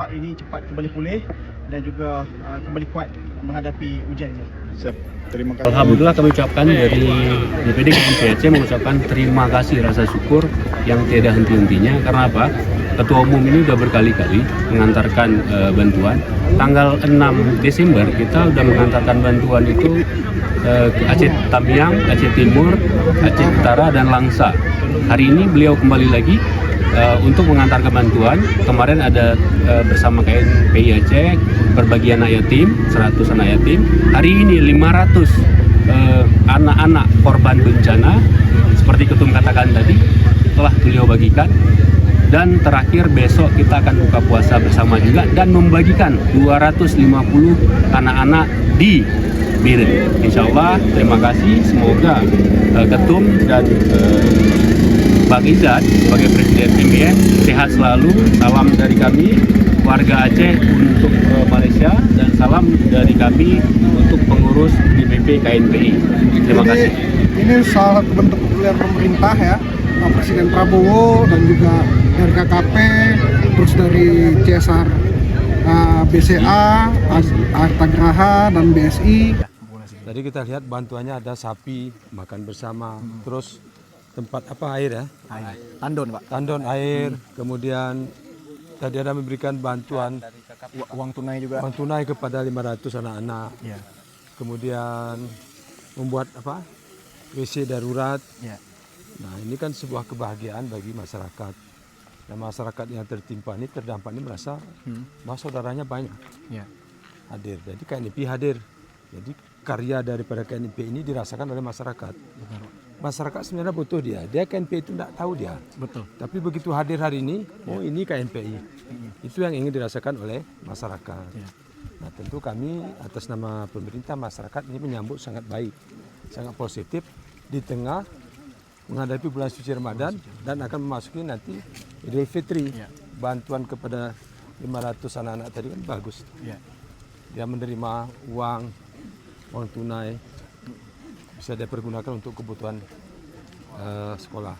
ini cepat kembali pulih dan juga kembali kuat menghadapi ujian ini. Terima kasih. Alhamdulillah kami ucapkan dari DPD KNP Aceh mengucapkan terima kasih rasa syukur yang tiada henti-hentinya. Karena apa? Ketua Umum ini sudah berkali-kali mengantarkan bantuan. Tanggal 6 Desember kita sudah mengantarkan bantuan itu ke Aceh Tamiang, Aceh Timur, Aceh Utara, dan Langsa. Hari ini beliau kembali lagi untuk mengantarkan bantuan. Kemarin ada bersama KNPI Aceh berbagi anak yatim, 100 anak yatim. Hari ini 500 anak-anak korban bencana seperti Ketum katakan tadi telah beliau bagikan. Dan terakhir besok kita akan buka puasa bersama juga dan membagikan 250 anak-anak di Biren. Insya Allah, terima kasih. Semoga Ketum dan Bang Izzat sebagai Presiden MBN sehat selalu. Salam dari kami warga Aceh untuk Malaysia dan salam dari kami untuk pengurus DPP KNPI. Terima kasih. Ini salah satu bentuk pembelian pemerintah ya, Presiden Prabowo dan juga dari KKP, terus dari CSR BCA, Harta Graha dan BSI. Tadi kita lihat bantuannya ada sapi makan bersama, terus tempat apa air ya? Air. Tandon, Pak. Tandon air, kemudian tadi ada memberikan bantuan Uang tunai juga. uang tunai kepada 500 anak-anak. Ya. Kemudian membuat apa? WC darurat. Ya. Nah, ini kan sebuah kebahagiaan bagi masyarakat. Dan masyarakat yang tertimpa ini terdampak ini merasa bahwa saudaranya banyak Ya. hadir. Jadi KNP hadir. Jadi karya daripada KNP ini dirasakan oleh masyarakat. Benar, Pak. Masyarakat sebenarnya butuh dia. Dia KNP itu tidak tahu dia. Betul. Tapi begitu hadir hari ini, oh ini KNPI. Itu yang ingin dirasakan oleh masyarakat. Ya. Nah tentu kami atas nama pemerintah masyarakat ini menyambut sangat baik, sangat positif di tengah menghadapi bulan suci Ramadan dan akan memasuki nanti Idul Fitri. Ya. Bantuan kepada 500 anak-anak tadi kan bagus. Ya. Dia menerima uang tunai bisa dia pergunakan untuk kebutuhan sekolah.